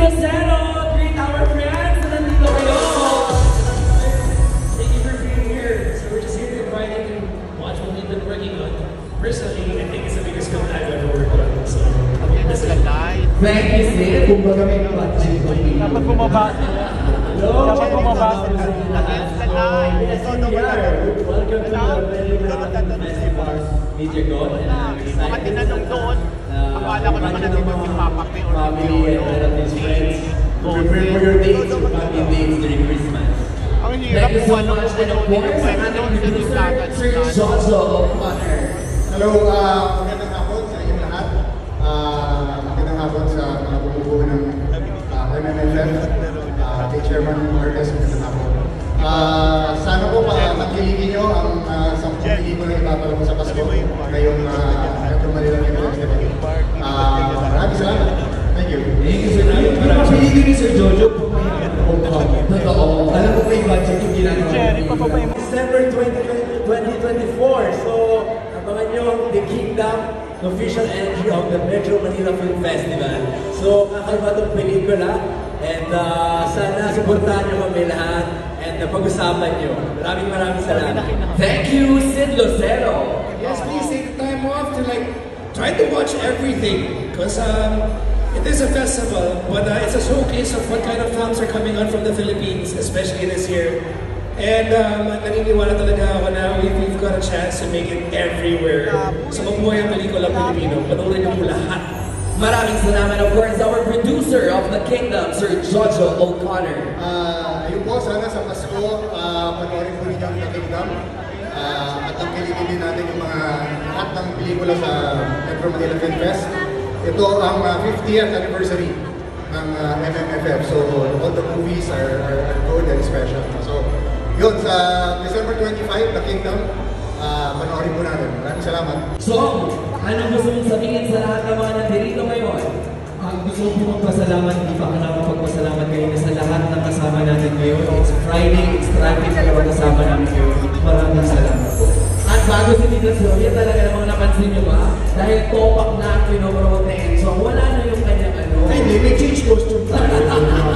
Lucero, greet our friends na nandito kayo. Thank you for being here. So we're just here to invite you to watch what we've been working on. Personally, I think it's the biggest film I've ever worked on. So, thank you, Sid. Kumbaga may budget ko. Dapat bumaba sila. Dapat bumaba sila. Welcome to Media God. Mga tinanong doon, akala ko naman nandito si Papa P or family and relatives, friends. Prepare for your dates, family dates during Christmas. Ang hirap kung ano kung ano yung pwede Sir Jojo O'Connor. Hello, magandang hapon sa inyong lahat. Magandang hapon sa mga bumubuo ng MMFF, kay Chairman Marquez, magandang hapon. Sana po magkiligin nyo ang 10 pelikula na ipapalabas sa Pasko ngayong Metro Manila Film Festival. Maraming salamat. Thank you. Thank you, Sir Jojo. Maraming ni Sir Jojo. Totoo. Alam mo may budget yung ginagawa. Jerry, papapay mo. December 2024. So, abangan nyo The Kingdom, the official entry of the Metro Manila Film Festival. So, kakaiba itong pelikula. And sana supportahan nyo kami lahat. And pag-usapan nyo. Maraming salamat. Thank you, Sid Lucero. Yes, please take the time off to try to watch everything because it is a festival, but it's a showcase of what kind of films are coming out from the Philippines, especially this year. And naniniwala talaga ako na we've got a chance to make it everywhere. So mabuhay ang pelikula Pilipino, panoorin niyo po lahat. Maraming salamat, of course, our producer of The Kingdom, Sir Jojo O'Connor. Ayun po, sana sa Pasko, panoorin po ninyo ang The Kingdom. At ang kiligin din natin yung mga lahat ng pelikula sa Metro Manila Film Fest. Ito ang 50th anniversary ng MMFF. So all the movies are good and special. So yun, sa December 25, The Kingdom, panoorin po natin. Maraming salamat. So, anong gusto mong sabihin sa lahat ng mga nandito ngayon? Gusto ko magpasalamat, di pa ka nakapagpasalamat kayo sa lahat ng kasama natin ngayon. It's Friday, it's traffic na kasama namin kayo. Maraming salamat po. At bago si Tita Sylvia, talaga namang napansin nyo ba? Dahil topak na ang pinopromote na Enzo, wala na yung kanyang ano. Ay, hindi, may change costume tayo.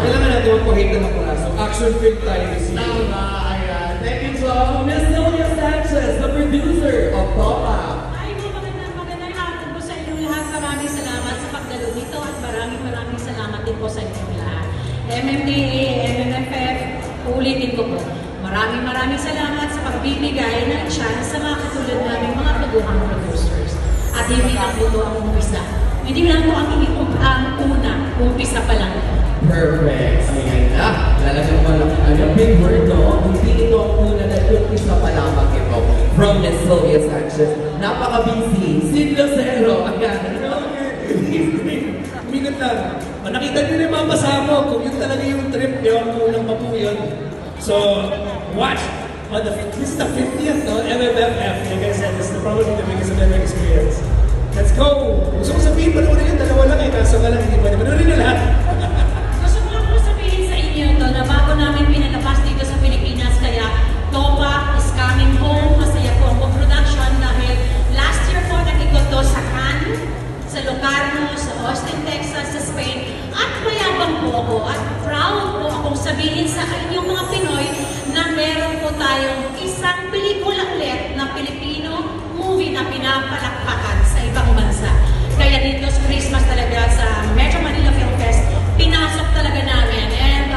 Kailangan natin magpakita ng pulaso. Action film tayo this year. Ayan. Thank you so much, Miss Sylvia Sanchez, the producer of Topa. Magandang hapon po sa inyong lahat. Maraming salamat sa pagdalo dito at maraming salamat din po sa inyong lahat. MMDA, MMFF, ulitin ko po. Maraming salamat sa pagbibigay ng chance sa mga katulad namin mga baguhang producers. At hindi lang po ito ang umpisa. Hindi lang po ang una, umpisa pa lang. Perfect. Ayan na. Lalagyan mo lang ang big word, no? Hindi ito ang una na umpisa pa lamang ito. From Miss Sylvia Sanchez. Napaka-busy. Sid Lucero. Ayan. Minute lang. Nakita nyo na yung mga pasamo kung yun talaga yung trip nyo, kulang pa po yun. So, watch on this is the 50th MMFF. Like I said, this is probably the biggest ever experience. Let's go! Gusto ko sabihin, panoorin yun, dalawa lang eh, kaso nga lang, hindi pa niya. Panoorin nyo lahat. Gusto ko lang po sabihin sa inyo ito na bago namin pinalabas dito sa Pilipinas, kaya Topa is coming home. Masaya po ang production dahil last year po nag-ikot to sa Cannes, sa Locarno, sa Austin, Texas, sa Spain. At mayabang po ako at proud po akong sabihin sa inyong mga Pinoy na meron po tayong isang pelikula ulit na Pilipino movie na pinapalakpakan sa ibang bansa. Kaya dito sa Christmas talaga sa Metro Manila Film Fest, pinasok talaga namin. And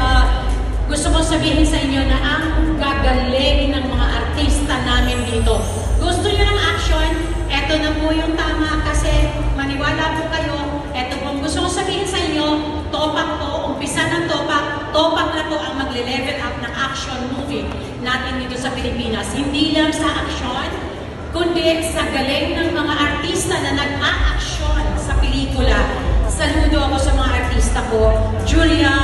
gusto ko sabihin sa inyo na ang gagaling ng mga artista namin dito. Gusto nyo ng action? Eto na po yung tama kasi maniwala po kayo. Eto po gusto ko sabihin sa inyo, topak to, umpisa ng topak na to ang magle-level up ng action movie natin dito sa Pilipinas. Hindi lang sa action, kundi sa galing ng mga artista na nag-a-action sa pelikula. Saludo ako sa mga artista ko, Julia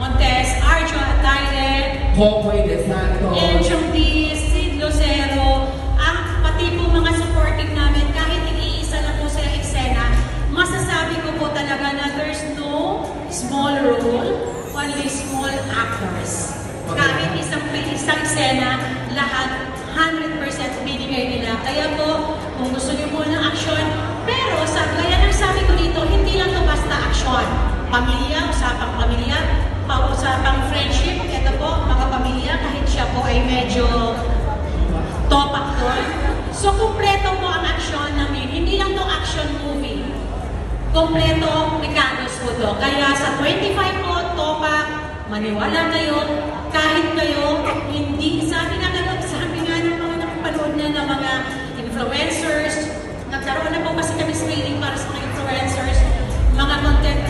Montes, Arjo Ataide, Hopoy de Santos, Enchong D, Sid Lucero, ang pati po mga supporting namin, kahit iisa lang po sa eksena, masasabi ko po talaga na there's no small role, only small actors. Kahit isang eksena, lahat 100% binigay nila. Kaya po, kung gusto niyo po ng action, pero sa gaya ng sabi ko dito, hindi lang to basta action. pamilya, usapang friendship, ito po, mga pamilya, kahit siya po ay medyo topak doon. So, kumpleto po ang aksyon namin. Hindi lang to action movie. Kumpleto Ricardo's po to. Kaya sa 25 po, topak, maniwala kayo, kahit kayo, hindi, sabi nga ng mga nakapanood na ng mga influencers, nagkaroon na po kasi kami screening para sa mga influencers, mga content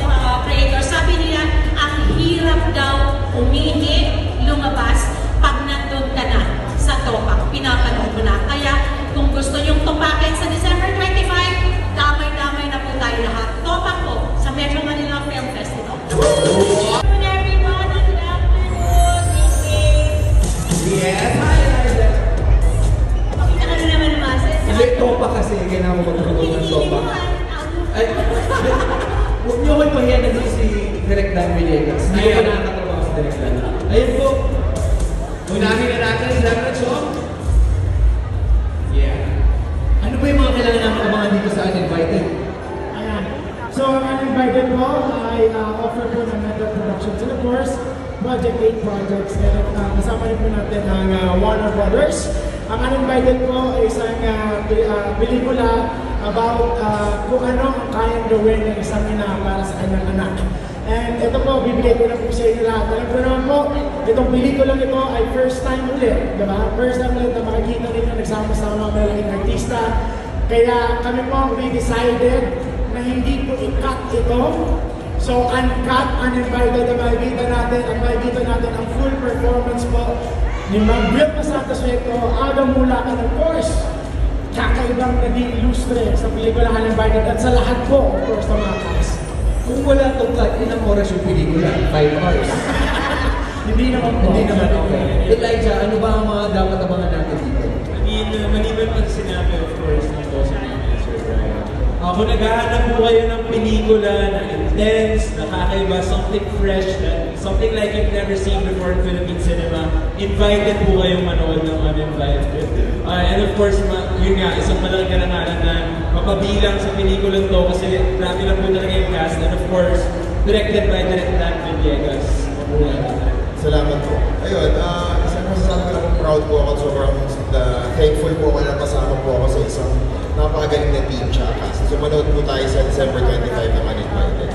creators, sabi nila, ang hirap daw umihi, lumabas, pag nandun ka na sa topak, pinapanood mo na. Kaya kung gusto nyong tupakin sa December 25, damay-damay na po tayo lahat. Topak po sa Metro Manila Film Festival. Yes, hi Liza! Pakita ka na naman naman. Hindi, topa kasi, kailangan mo matulog ng topa. Ay, huwag niyo ko ipahiya na dito si Direk Dan Villegas. Hindi ko nakakatrabaho sa Direk Dan. Ayun po, unahin na natin si Direk Chong. Yeah. Ano ba yung mga kailangan namin abangan dito sa Uninvited? Ayan. So, ang Uninvited po ay offer po ng Metro Productions and of course, Project 8 Projects. Kasama rin po natin ang Warner Brothers. Ang Uninvited po ay isang pelikula about kung ano ang kayang gawin ng isang ina para sa kanyang anak. And ito po, bibigay ko na po sa inyo lahat. Alam ko naman po, itong pelikulang ito ay first time ulit, diba? First time ulit na makikita rin na nagsama-sama mga malaking artista. Kaya kami po, we decided na hindi po i-cut ito. So, uncut, uninvited na makikita natin, at makikita natin ang full performance po ni Ma'am Vilma Santos Recto, Aga Mulacan, of course, kakaibang naging lustre sa pelikula Uninvited at sa lahat po, of course, ng mga cast. Kung wala itong cut, ilang oras yung pelikula? 5 hours. Hindi naman po. Hindi naman okay. Elijah, ano ba ang mga dapat abangan natin dito? Maliban pa sinabi, of course, ng boss namin, Sir Brian. Kung naghahanap po kayo ng pelikula na intense, nakakaiba, something fresh, something like you've never seen before in Philippine cinema, invited po kayong manood ng Uninvited. And of course, yun nga, isang malaking karangalan na mapabilang sa pelikulang to kasi grabe lang po talaga yung cast. And of course, directed by Direk Dan Villegas. Salamat po. Ayun, isang masasabi ko lang proud po ako, sobrang thankful po ako na kasama po ako sa isang napakagaling na team siya cast. So manood po tayo sa December 25 ng Uninvited.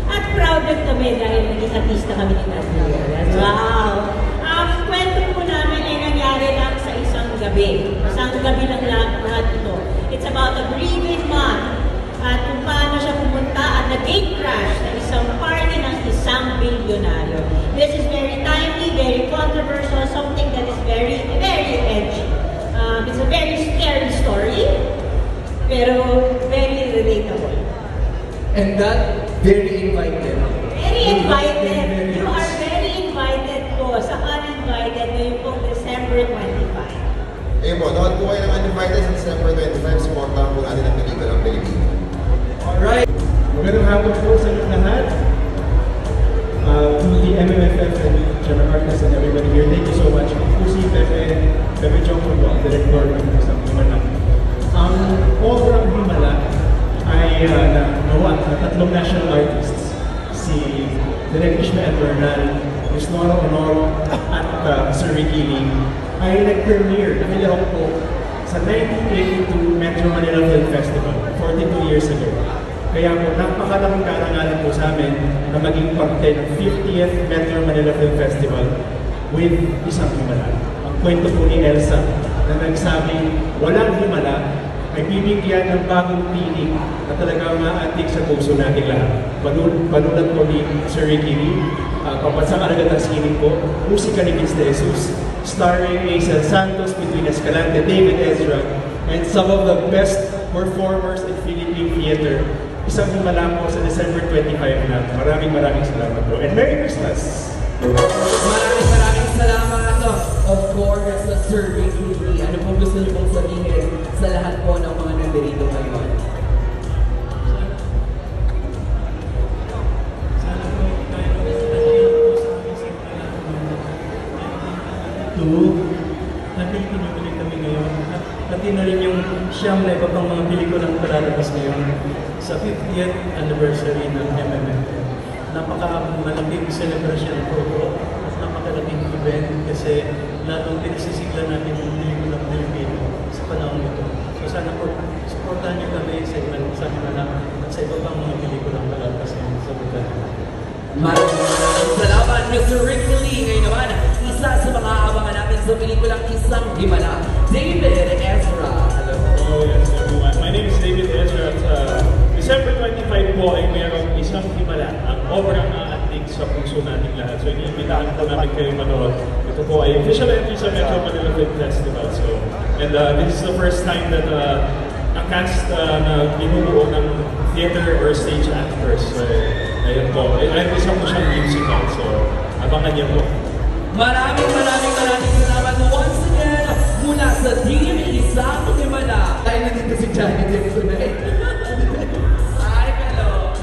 At proud din kami dahil naging artista kami ni Tatiana. Wow! Ang kwento po namin ay nangyari lang sa isang gabi. Isang gabi lang lahat ito. It's about a grieving man at kung paano siya pumunta at nag-gate crash sa isang party ng isang bilyonaryo. This is very timely, very controversial, something that is very, very edgy. It's a very scary story, pero very relatable. And that, very invited. Very invited. You are very invited po sa Uninvited ngayong po December 25. Ayun po, nood po kayo ng Uninvited sa December 25, supportahan po natin ang pelikulang Pilipino. Alright. Magandang hapon po sa inyo lahat. To the MMFF and General Artists and everybody here, thank you so much. Po si Pepe Chong po, ang director ng isang Himala. Ang Obrang Himala ay nawa ng tatlong national artists, si Direk Ishmael Bernal, Ms. Nora Honoro, at Sir Ricky Lee, ay nag-premiere, nakilahok po sa 1982 Metro Manila Film Festival, 42 years ago. Kaya po, napakalaking karangalan po sa amin na maging parte ng 50th Metro Manila Film Festival with isang himala. Ang kwento po ni Elsa na nagsabing walang himala ay bibigyan ng bagong piling na talagang maaantig sa puso natin lahat. Panulat po ni Sir Ricky Lee, kapansang aragat ng sining po, musika ni Vince De Jesus, starring Aisel Santos, Between Escalante, David Ezra, and some of the best performers in Philippine theater. Isang himala po sa December 25 na. Maraming salamat po. And Merry Christmas! Maraming salamat. Of course, Sir Ricky Lee. Ano po gusto niyo pong sabihin sa lahat po ng mga nandirito ngayon? Sana po tayo po sa aming simula natin pinutuloy kami ngayon. At pati na rin yung siyam na iba pang mga pelikulang palalabas ngayon sa 50th anniversary ng MMFF. Napaka-malaking celebration po ito at napakalaking event kasi lalong pinasisigla natin yung pelikulang Pilipino sa panahon ito. So sana po, supportahan niyo kami sa Himala at sa iba pang mga pelikulang palalabas ngayon sa buwan. Maraming salamat, Mr. Rick Lee. Ngayon naman, isa sa mga abangan natin sa pelikulang Isang Himala, David Ezra. Hello. Oh yes, everyone. My name is David Ezra. At December 25 po ay mayroong Isang Himala, ang obrang aantig sa puso nating lahat. So iniimbitahan po namin kayo manood. Ito po ay official entry sa Metro Manila Film Festival. So, and this is the first time that ang cast na binubuo ng theater or stage actors. So, ayun po. Ayun isa po siyang musical. So, abangan niyo po. Maraming salamat once again mula sa Team Isang Himala. Ay, nandito si Johnny Depp tonight. Hi, hello.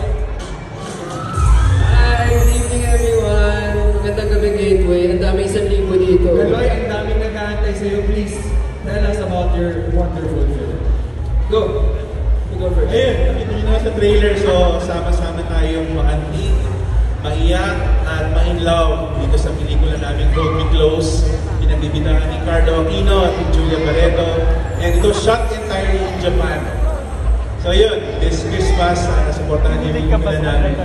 Hi, good evening everyone. Magandang gabi Gateway. Ang dami 1,000 dito. Galoy, ang daming nag-aantay sa'yo. Please, tell us about your wonderful film. Go. You go first. Ayun, nakita nyo na sa trailer, so sama-sama tayong makantig, maiyak, at ma-in-love dito sa pelikula namin Hold Me Close. Pinagbibitangan ni Carlo Aquino at ni Julia Barreto. And it was shot entirely in Japan. So yun, this Christmas, nasuportahan niyo yung pelikula namin.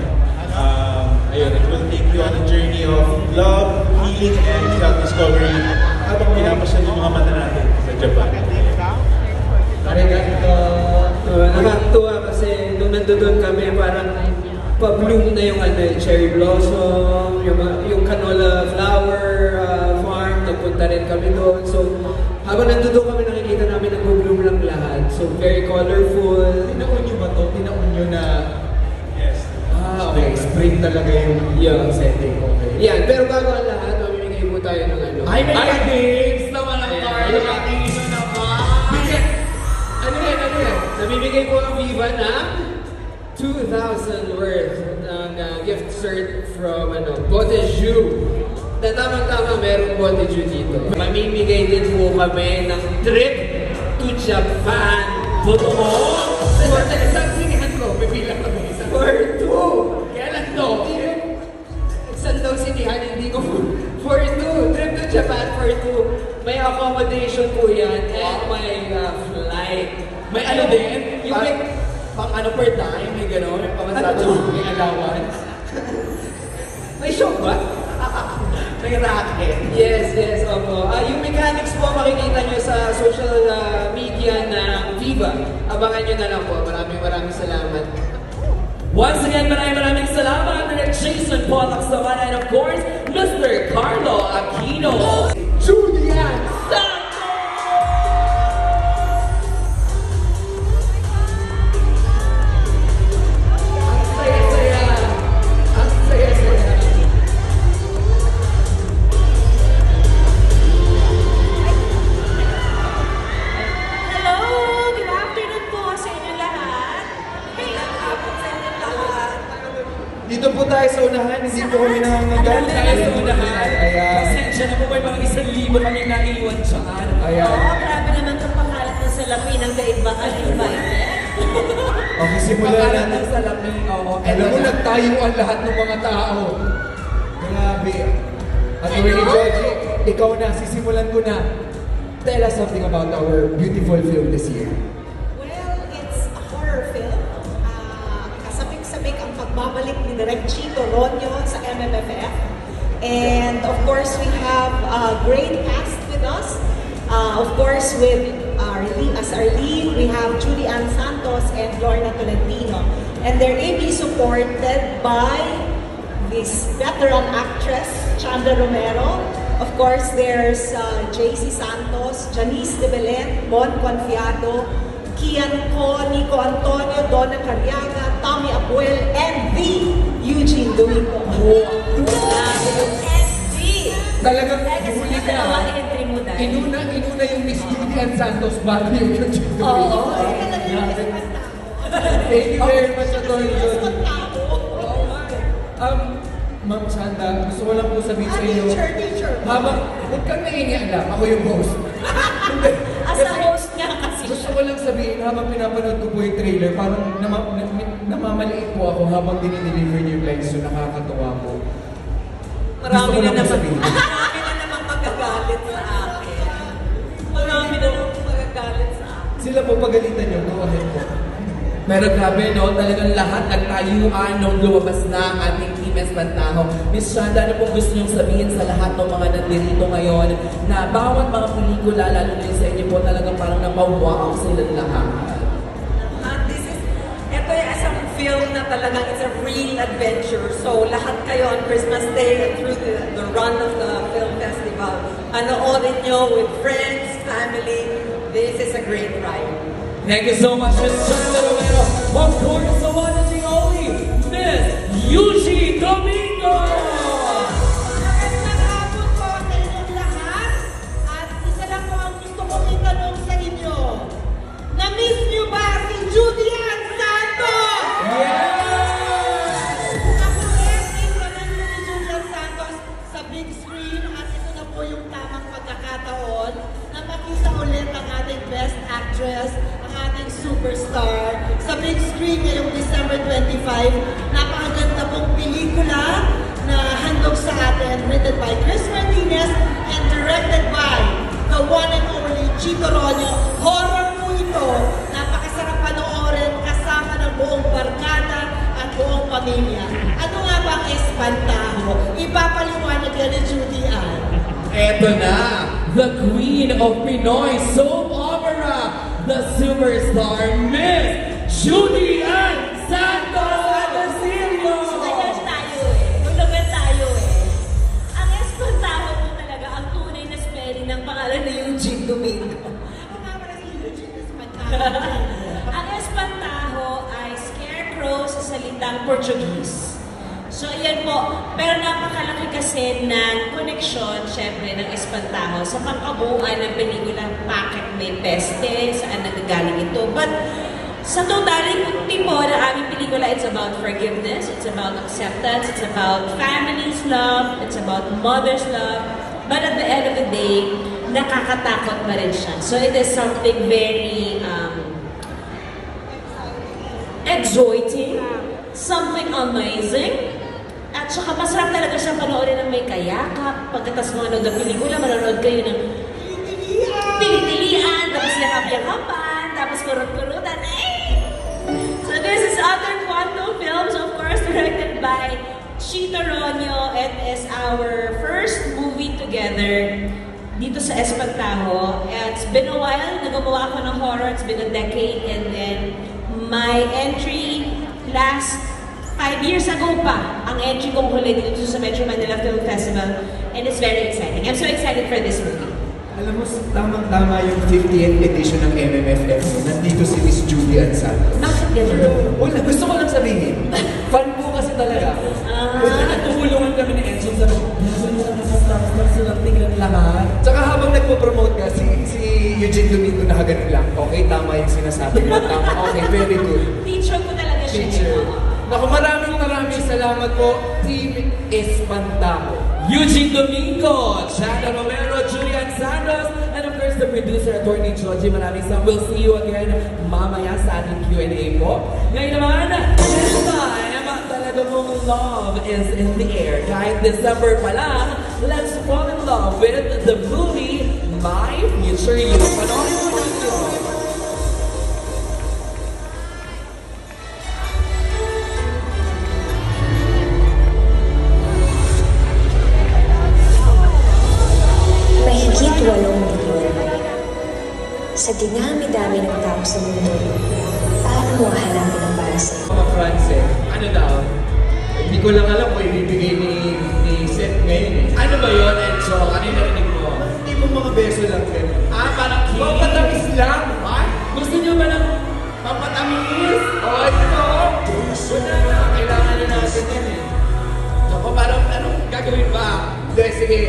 Ayun, it will take you on a journey of love, healing, and self-discovery habang pinapasyan yung mga mata natin sa Japan. Nakakatuwa kasi nung nandoon kami parang pa-bloom na yung cherry blossom, yung canola flower farm, nagpunta rin kami doon. So habang nandoon kami nakikita namin nag-bloom lang lahat. So very colorful. Tinaon nyo ba ito? Tinaon nyo na Yes. okay, spring talaga yung setting. Okay. Yan, pero bago ang lahat, mamimigay po tayo ng ano. Ay, may games naman ang Carlo Aquino naman! Ano yan? Namimigay po ang Viva na 2,000 worth ng gift cert from Botejou. Na tamang-tama merong Botejou dito. Mamimigay din po kami ng trip to Japan. Totoo? Saan sinihan ko? Bibilang kami. For 2. Kailan to? Saan daw sinihan? Hindi ko. For 2. Trip to Japan for 2. May accommodation po yan and may flight. May ano din? Yung may pang ano per time, may gano'n, may pamasado, may allowance. May show ba? May racket. Yes, opo. Yung mechanics po makikita nyo sa social media ng Viva. Abangan nyo na lang po. Maraming salamat. Once again, maraming salamat na Jason Pollack naman and of course, Mr. Carlo Aquino. Julian Santos! Dito po tayo sa unahan, hindi po kami nangangagal. Tayo sa unahan. Ayan. Pasensya na po may mga 1,000 kami naiwan dyan. Ayan. Oo, grabe naman itong pakalat ng salapi ng daigba uninvited. Okay, simulan Pakalat natin. ng salapi. Oo. Alam mo, nagtayo ang lahat ng mga tao. Grabe. At Attorney Georgie, ikaw na, sisimulan ko na. Tell us something about our beautiful film this year. Well, it's a horror film. Kasabik-sabik ang pagbabalik ni Direk Chito Ronyo sa MMFF. And of course, we have a great cast with us. Of course, with as our lead, we have Julie Ann Santos and Lorna Tolentino. And they're ably supported by this veteran actress, Chandra Romero. Of course, there's JC Santos, Janice De Belen, Bon Confiado, Kian Co, Nico Antonio, Donna Carriaga, Tommy Abuel, and the Eugene Domingo. Talagang Kasi huli ka. dalawa entry mo dahil. Inuna yung Miss Judy Ann Santos bago yung Eugene Domingo. Oo, kasi talaga yung isang Thank you very much, Attorney Georgie. Ma'am Chanda, gusto ko lang po sabihin sa inyo. Habang, huwag kang nangingialam, ako yung host. As a host nga kasi. Gusto ko lang sabihin, habang pinapanood ko po yung trailer, parang namamaliit po ako habang dinideliver niyo yung lines, so nakakatuwa po. Marami na naman sabihin. Marami na naman magagalit sa akin. Marami na naman magagalit sa akin. Sila po pagalitan niyo, go ahead po. Pero grabe, no? Talagang lahat nagtayuan nung lumabas na ang ating Team Espantajo. Miss Shanda, ano pong gusto niyong sabihin sa lahat ng mga nandirito ngayon na bawat mga pelikula, lalo na yung sa inyo po, talagang parang napawaw silang lahat? Ito yung isang film na talagang it's a real adventure. So lahat kayo on Christmas Day and through the run of the film festival, panoorin nyo with friends, family. This is a great ride. Thank you so much, Miss Shanda Romero. Of course, the one and the only, Miss Yuji Domingo! Magandang hapon po sa inyong lahat. At isa lang po ang gusto kong itanong sa inyo. Na-miss niyo ba si Judy Ann Santos? Yes! Ako rin, isa lang ni Judy Ann Santos sa big screen. At ito na po yung tamang pagkakataon na makita ulit ang ating best actress, ating superstar sa big screen ngayong December 25. Napakaganda pong pelikula na handog sa atin, written by Chris Martinez and directed by the one and only Chito Ronyo. Horror po ito. Napakasarap panoorin kasama ng buong barkada at buong pamilya. Ano nga ba ang Espantajo? Ipapaliwanag yan ni Judy Ann. Eto na, the Queen of Pinoy Soap Opera, the superstar, Miss Judy Ann Santos Agoncillo! Ayan tayo Tulugan tayo Ang Espantajo po talaga ang tunay na spelling ng pangalan ni Eugene Domingo. Ang Espantajo ay scarecrow sa salitang Portuguese. So, ayan po. Pero napakalaki kasi ng koneksyon, syempre, ng Espantajo sa pangkabuuan ng pelikula Bakit May Peste, saan nagagaling ito. But, sa totality po ng aming pelikula, it's about forgiveness, it's about acceptance, it's about family's love, it's about mother's love. But at the end of the day, nakakatakot pa rin siya. So, it is something very exciting, something amazing. At saka masarap talaga siyang panoorin ng may kayakap. Pagkatas manood ng pelikula, manonood kayo ng pilitilian, tapos yakap-yakapan, tapos kurut-kurutan. So this is Other Quantum Films, of course, directed by Chito Ronyo. It is our first movie together dito sa Espantajo. It's been a while na gumawa ako ng horror. It's been a decade. And then my entry last 5 years ago pa, ang entry kong huli dito sa Metro Manila Film Festival, and it's very exciting. I'm so excited for this movie. Alam mo, tamang-tama yung 50th edition ng MMFF. Nandito si Miss Judy Ann Santos. Bakit gano'n? Wala, gusto ko lang sabihin. Fan po kasi talaga ako. Kasi nagtulungan kami ni Enzo sa nakastampas silang tingnan lahat. Tsaka habang nagpo-promote ka, si Eugene Domingo na ganun lang. Okay, tama yung sinasabi mo. Tama, okay, very good. Teacher ko talaga siya. Teacher. Naku, maraming salamat po, Team Espantajo. Eugene Domingo, Chanda Romero, Judy Ann Santos, and of course the producer, Attorney Georgie. Maraming salamat. We'll see you again mamaya sa ating Q&A po. Ngayon naman, this time, talaga mong love is in the air. Kahit December pa lang, let's fall in love with the movie My Future You. Panoorin mo natin. Mahigit 8 milyon. Sa dinami-dami ng tao sa mundo, paano mo hahanapin ang para sa'yo? Mga France, ano daw? Hindi ko lang alam kung ibibigay ni Seth ngayon eh. Ano ba yun, Enzo? Ano yung narinig mo? Hindi mo mga beso lang kayo. Parang papatamis lang. Gusto nyo ba ng papatamis? Ito. Gusto na. Kailangan na natin yan eh. Ako parang anong gagawin ba? Hindi, sige.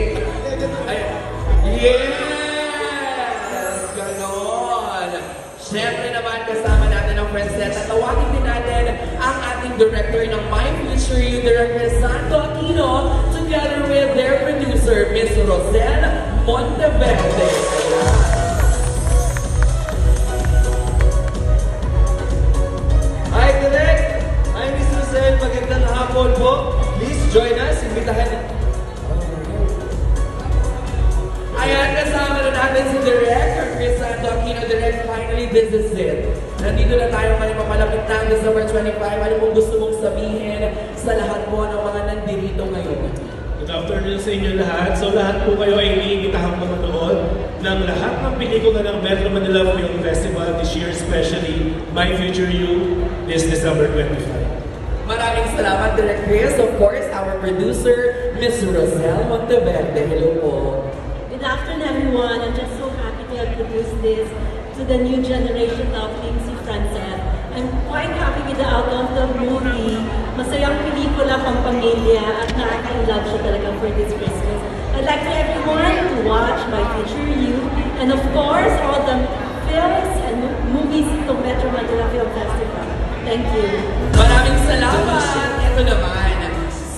Yes! Ganon! Siyempre naman kasama natin ang Princess at tawagin din natin ang ating director ng My Future You, Director Santo Aquino, together with their producer, Miss Rosel Monteverde. imbitahan. Ayan, kasama na natin si Director Chris Santo Aquino. Direct, finally, this is it. Nandito na tayo ngayon, papalapit na ang December 25. Ano pong gusto mong sabihin sa lahat po ng mga nandito ngayon? Good afternoon sa inyo lahat. So lahat po kayo ay iniimbitahan ko manood ng lahat ng pelikula ng Metro Manila Film Festival this year, especially My Future You, this December 25. Maraming salamat, Direct Chris. Of course, our producer, Ms. Rosel Monteverde. Hello po. Good afternoon, everyone. I'm just so happy to have produced this to the new generation of Lindsay Francet. I'm quite happy with the outcome of the movie. Masayang pelikula pang pamilya at nakaka-love siya talaga for this Christmas. I'd like for everyone to watch My Future You and of course all the films and movies to Metro Manila Film Festival. Thank you. Maraming salamat. Ito naman,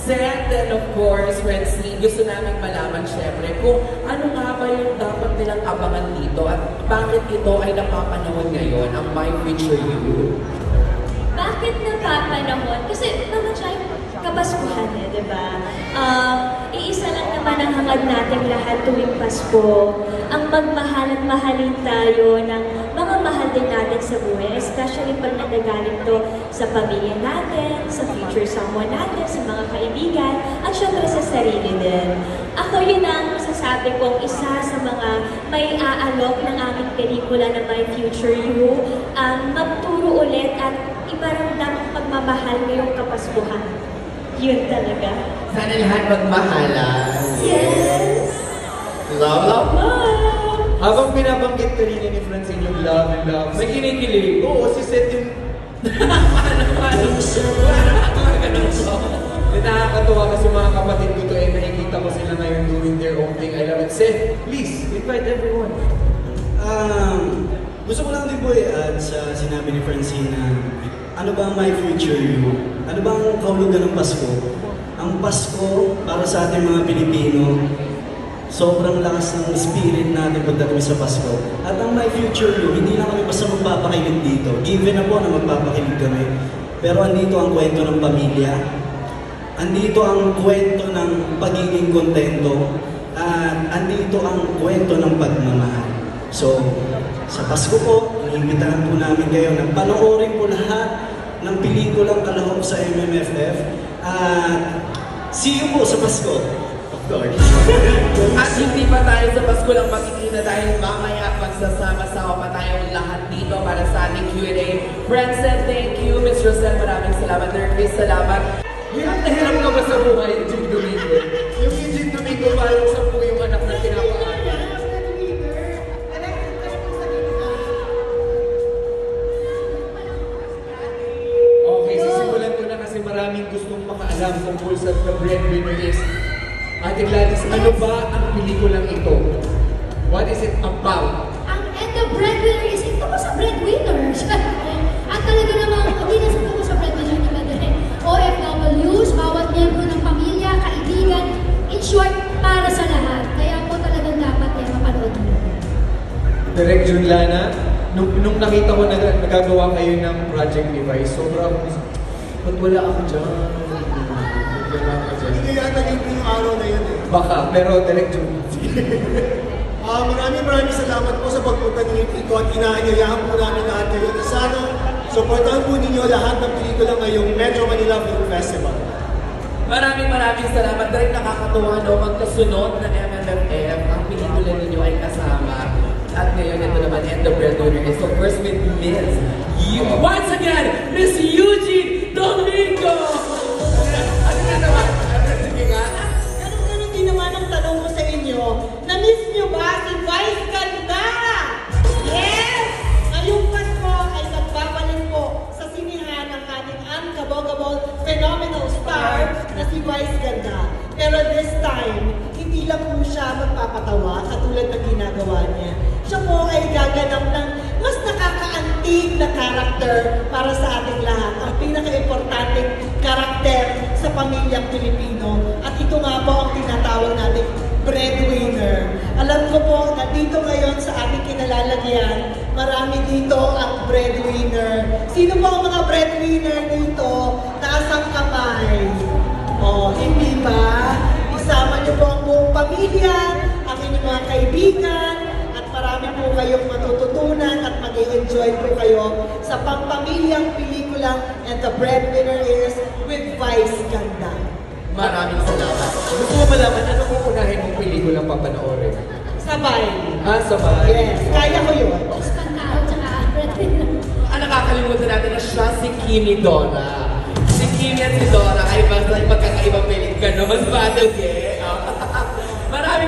Seth and of course, Francine, gusto namin malaman syempre kung ano nga ba yung dapat nilang abangan dito at bakit ito ay napapanahon ngayon, ang My Future You. Bakit napapanahon? Kasi naman siya yung Kapaskuhan di ba? Iisa lang naman ang hangad natin lahat tuwing Pasko. Ang magmahal at mahalin tayo ng mga mahal din natin sa buhay, especially pag nagagaling to sa pamilya natin, sa future someone natin, sa mga kaibigan, at syempre sa sarili din. Ako yun ang masasabi kong isa sa mga may aalok ng aming pelikula na My Future You, magturo ulit at iparamdam ang pagmamahal ngayong Kapaskuhan. Yun talaga. Sana lahat magmahalan. Yes! Love, love, love! Habang binabanggit kanina ni Francine yung love and love, may kinikilig. Oo, si Seth yung... Nakakatuwa kasi mga kapatid ko to nakikita ko sila ngayon doing their own thing. I love it. Seth, please, invite everyone. Gusto ko lang din po i-add sa sinabi ni Francine na ano ba ang My Future You? Ano ba ang kahulugan ng Pasko? Ang Pasko, para sa ating mga Pilipino, sobrang lakas ng spirit natin pagdating sa Pasko. At ang My Future You, hindi lang kami basta magpapakilig dito. Given na po na magpapakilig kami. Pero andito ang kwento ng pamilya. Andito ang kwento ng pagiging kontento. At andito ang kwento ng pagmamahal. So, sa Pasko po, iniimbitahan po namin kayo na panoorin po lahat ng pelikulang kalahok sa MMFF. See you po sa Pasko. Of course. At hindi pa tayo sa Pasko lang makikita dahil mamaya magsasama-sama pa tayong lahat dito para sa ating Q&A. Francet, thank you. Ms. Rosel, maraming salamat. Dirk, salamat. Hirap na hirap ka ba sa buhay, Eugene Domingo? Yung Eugene Domingo, parang sa po yung anak na tinapaan. Maraming gustong makaalam tungkol sa The Breadwinner is. Ate Gladys, ano ba ang pelikulang ito? What is it about? And The Breadwinner is ito ko sa breadwinner. At talaga namang, hindi na sa ito sa breadwinner naman din. OFWs, bawat miyembro ng pamilya, kaibigan, in short, para sa lahat. Kaya po talagang dapat mapanood mo. Direk Junlana, nung nakita ko na nagagawa kayo ng Project Device, sobrang ba't wala ako dyan? Hindi yata yung araw na yun eh. Baka, pero Direk Jun. Maraming salamat po sa pagpunta ninyo dito at inaanyayahan po namin lahat kayo. Sana, supportahan po ninyo lahat ng pelikula ngayong Metro Manila Film Festival. Maraming salamat. Direk, nakakatuwa magkasunod na MMFF. Ang pelikula ninyo ay kasama. At ngayon, ito naman, and The Breadwinner is of course with Ms. Once again, Ms. Eugene Domingo! Ano na naman? Sige nga. Ganun din naman ang tanong ko sa inyo. Na-miss nyo ba si Vice Ganda? Yes! Ngayong Pasko ay nagbabalik po sa sinihan ng ating unkabogable phenomenal star na si Vice Ganda. Pero this time, hindi lang po siya magpapatawa katulad ng ginagawa niya. Siya po ay gaganap ng mas nakakaantig na karakter para sa ating lahat. Ang pinaka-importanting karakter sa pamilyang Pilipino. At ito nga po ang tinatawag nating breadwinner. Alam ko po na dito ngayon sa ating kinalalagyan, marami dito ang breadwinner. Sino po ang mga breadwinner dito? Taas ang kamay. Oh, hindi ba? pamilya, ang inyong mga kaibigan, at marami po kayong matututunan at mag-enjoy po kayo sa pangpamilyang pelikula, and the breadwinner is with Vice Ganda. Maraming salamat. Gusto mo malaman, ano kung unahin mong pelikulang papanoorin? Sabay. Sabay. Yes, kaya ko yun. Nakakalimutan natin na siya si Kimi Dora. Si Kimi at si Dora ay magkakaibang pelikula, no? Mas badugi.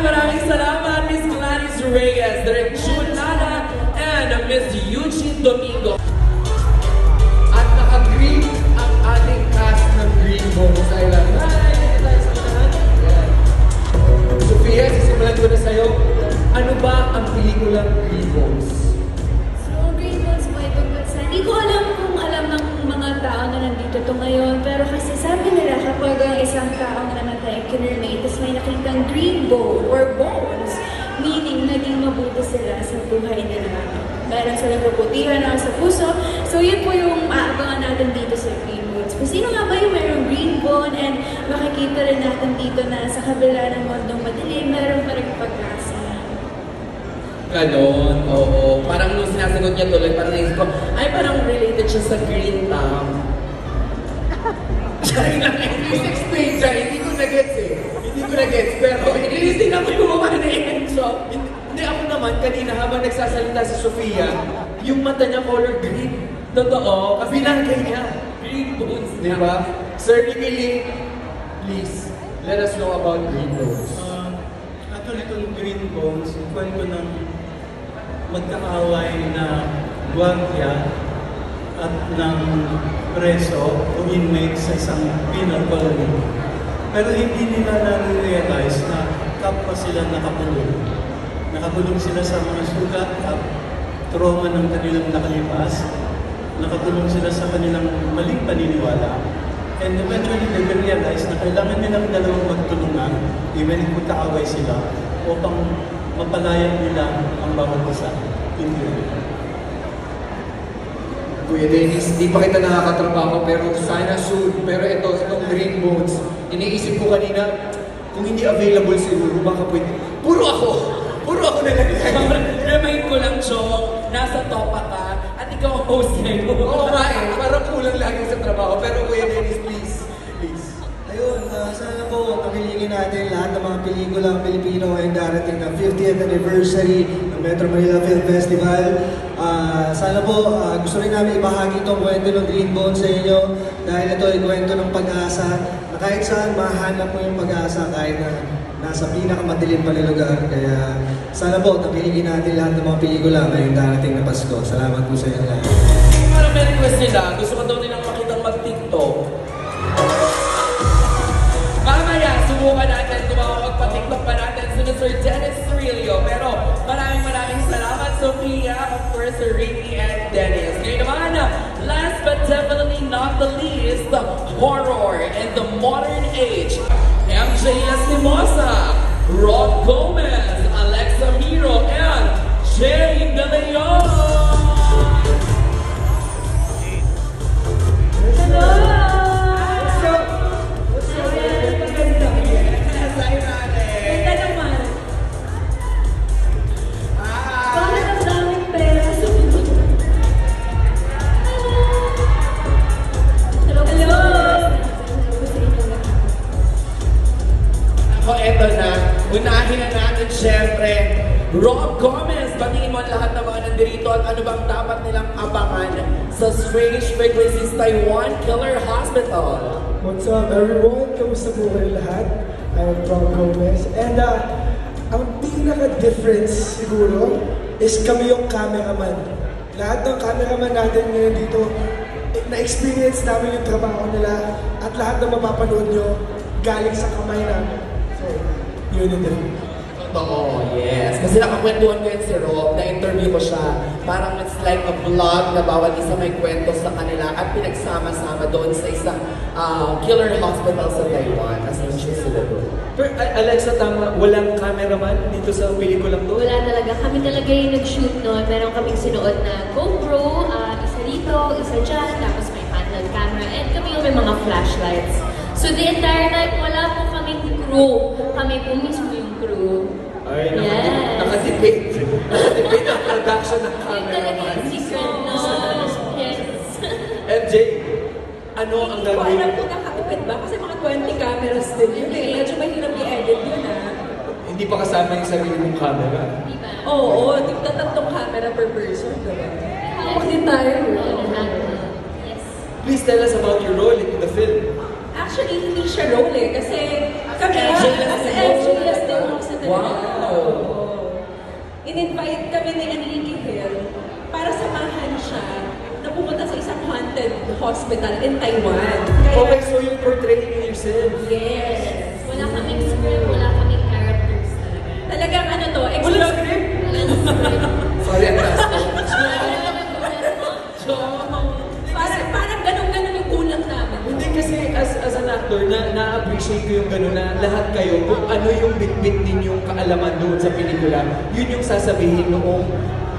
Maraming salamat, Miss Gladys Reyes, Direk June Nana, and Miss Eugene Domingo. At naka-green ang ating cast ng Green Bones Island. Hi! Sophia, sisimulan ko na sa'yo. Ano ba ang pelikulang Green Bones? Hindi ko alam kung alam ng mga tao na nandito to ngayon, pero kasi sabi nila kapag ang isang taong namatay, kinurmate, tapos may nakitang green bone or bones, meaning naging mabuti sila sa buhay nila. Meron silang kaputihan sa puso. So yun po yung aabangan natin dito sa Green Bones. Kung sino nga ba yung mayroong green bone, and makikita rin natin dito na sa kabila ng mundong madilim, meron pa rin pag-asa. Ganon, oo. Parang nung sinasagot niya tuloy, parang naisip ko, ay parang related siya sa Green Thumb. Siya lang, please explain siya. Hindi ko na-gets eh. Hindi ko na-gets. Pero inilisting na ko yung mga na-enso. Hindi ako naman, kanina habang nagsasalita si Sofia, yung mata niya color green. Totoo, kasi binangkay niya. Green Bones, di ba? Sir Nikili, please, let us know about Green Bones. Actually, itong Green Bones, yung kwento ng magkaaway na guardia at ng preso o inmate sa isang penal colony. Pero hindi nila na-realize na kapwa sila nakakulong. Nakakulong sila sa mga sugat at trauma ng kanilang nakalipas. Nakakulong sila sa kanilang maling paniniwala. And eventually, they will realize na kailangan nilang dalawang magtulungan, even if magkaaway sila, upang mapalaya nila ang bawat isa. Kuya Dennis, di pa kita nakakatrabaho, pero sana soon. Pero itong Green Bones, iniisip ko kanina, kung hindi available siguro, baka pwede. Puro ako na lang. Remind ko lang, Chong, nasa topa ka, at ikaw ang host ngayon. Oo nga eh, parang kulang lagi sa trabaho. Pero Kuya Dennis, please. Ayun, sana po pagilingin natin lahat ng mga pelikulang Pilipino ngayong darating na 50th anniversary ng Metro Manila Film Festival. Sana po gusto rin namin ibahagi itong kwento ng Green Bones sa inyo dahil ito ay kwento ng pag-asa na kahit saan mahanap mo yung pag-asa kahit na nasa pinakamadilim pa na lugar. Kaya sana po pagilingin natin lahat ng mga pelikula ngayong darating na Pasko. Salamat po sa inyo lahat. Parang may request nila, gusto ko daw nilang makitang mag-TikTok. Mamaya, subukan natin, magpa-TikTok pa natin si Mr. Dennis Cirillo. Pero maraming salamat, Sophia, of course, Sir Ricky and Dennis. Ngayon naman, last but definitely not the least, horror in the modern age. MJ Lastimosa, Rob Gomez, Alexa Miro, and Jay De Leon. Hello! Eto na, unahin na natin syempre, Rob Gomez, batingin mo ang lahat ng mga nandirito at ano bang dapat nilang abangan sa Strange Frequencies Taiwan Killer Hospital. What's up everyone? Kamusta po kayo lahat? I'm Rob Gomez. And ang pinaka-difference siguro is kami yung cameraman. Lahat ng cameraman natin ngayon dito, na-experience namin yung trabaho nila at lahat ng mapapanood nyo galing sa kamay namin. So, yun din. Totoo, yes. Kasi nakakwentuhan ko yun si Rob, na-interview ko siya. Parang it's like a vlog na bawat isa may kwento sa kanila at pinagsama-sama doon sa isang killer hospital sa Taiwan. As in, sila doon. Pero Alexa, tama, walang cameraman dito sa pelikulang to? Wala talaga. Kami talaga yung nag-shoot noon. Meron kaming sinuot na GoPro, isa dito, isa dyan, tapos may handheld camera, and kami yung may mga flashlights. So the entire night, wala po kaming crew. Kami po mismo yung crew. Ay, Yes. nakatipid ang production ng Yun camera. talaga yung secret no? Yes. MJ, ano ang Hindi ko gagawin? alam kung nakatipid ba kasi mga 20 cameras din yun eh. Medyo mahirap i-edit yun ah. Hindi pa kasama yung sarili mong camera. Oo, tatlong camera per person, diba? Huwag din tayo. Yes. Please tell us about your role in the film. Actually, hindi siya role eh. Kasi kami, as MJS din ako sa talaga. Wow! In-invite kami ni Enrique Hill para samahan siya na pumunta sa isang haunted hospital in Taiwan. Okay, so you're portraying yourself. Yes. Wala kaming script, wala kaming characters talaga. Talagang ano to, Wala script? Sorry, ang taas ko. Parang ganun-ganun yung kulang namin. Hindi kasi as an actor, na-appreciate ko yung gano'n na lahat kayo, kung ano yung bit-bit ninyong kaalaman doon sa pelikula, yun yung sasabihin noong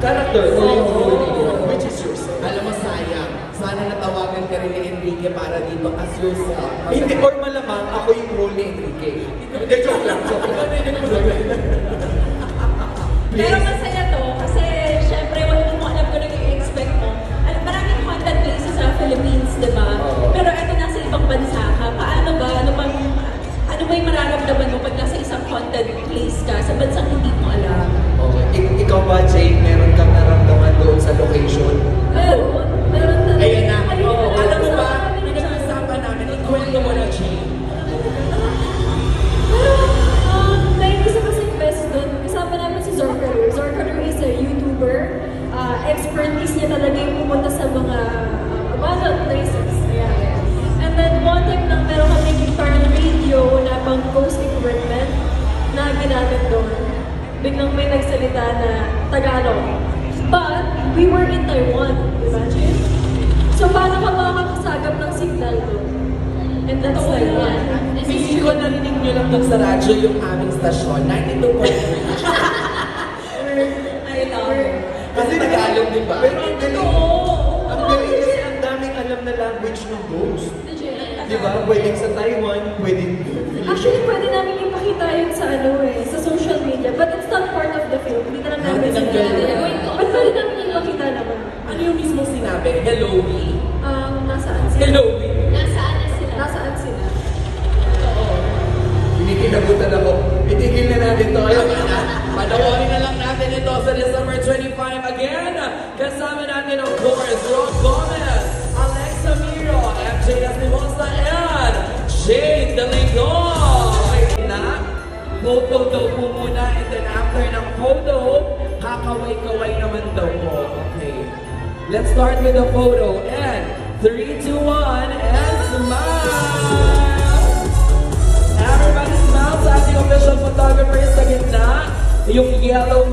character o yung role ninyo, which is yourself. Alam mo, sayang. Sana natawagan ka rin ni Enrique para dito as yourself. Hindi, or malamang ako yung role ni Enrique. Hindi, joke lang. Pero masaya to kasi syempre hindi mo alam kung ano yung i-expect mo. Maraming haunted places sa Philippines, di ba? Pero eto nasa ibang bansa ka. Paano ba? Ano ba yung mararamdaman mo pag nasa isang haunted place ka sa bansang hindi mo alam? Okay. Ikaw ba, Jane, meron kang naramdaman doon sa location? Meron talaga. Ayan na. Alam mo ba, pinag-uusapan namin, ikwento mo na, Jane. May isa kasing best doon. Kasama namin si Zorkaru. Zorkaru is a YouTuber. Expertise niya talaga yung pumunta sa mga abandoned places. Ayan. And then one time nang meron kami guitar radio na pang ghost equipment na ginamit doon. Biglang may nagsalita na Tagalog. But we were in Taiwan. Imagine? So paano ka makakasagap ng signal doon? And that's like that. Feeling ko narinig nyo lang doon sa radyo yung aming stasyon, 92.3. I love it. Kasi Tagalog, di ba? Pero ang galing. Ang galing kasi ang daming alam na language ng ghost. Di ba? Pwedeng sa Taiwan, pwedeng Actually, pwede namin ipakita yun sa sa social media, but it's not part of the film. Hindi na lang namin But pwede namin ipakita naman. Ano yung mismo sinabi? Hello, me? Nasaan sila? Hello, me? Nasaan sila? Kinikilabutan ako. Itigil na natin to. Ayaw na. Panoorin na lang natin ito sa December 25 again. Kasama natin, of course, Ron Gomez, Alexa Miro, MJ Espinosa, and Shane Deligon. Okay na, photo daw po muna, and then after ng photo, kakaway-kaway naman daw po. Okay. Let's start with the photo. And 3, 2, 1, and smile! Everybody smile sa ating official photographer sa gitna. Yung yellow